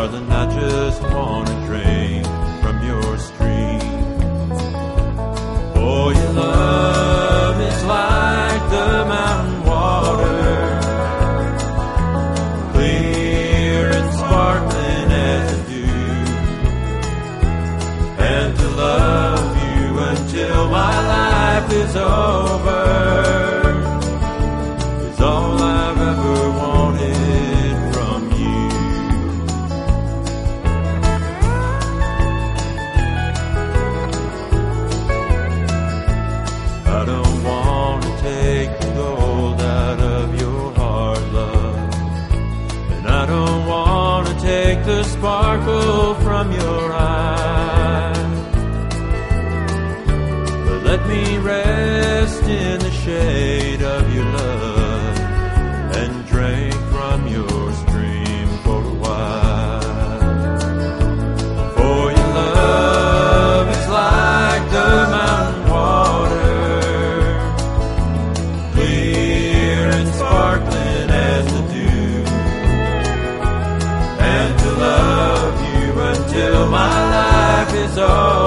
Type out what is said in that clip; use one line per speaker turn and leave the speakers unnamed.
darling, I just want to drink from your stream. Oh, your love is like the mountain water, clear and sparkling as the dew. And to love you until my life is over is all I've ever wanted from you. I don't want to take the gold out of your heart, love, and I don't want to take the sparkle from your eyes, but let me rest in the shade of your love and drink from your stream for a while. For your love is like the mountain water, clear and sparkling as the dew. And to love you until my life is over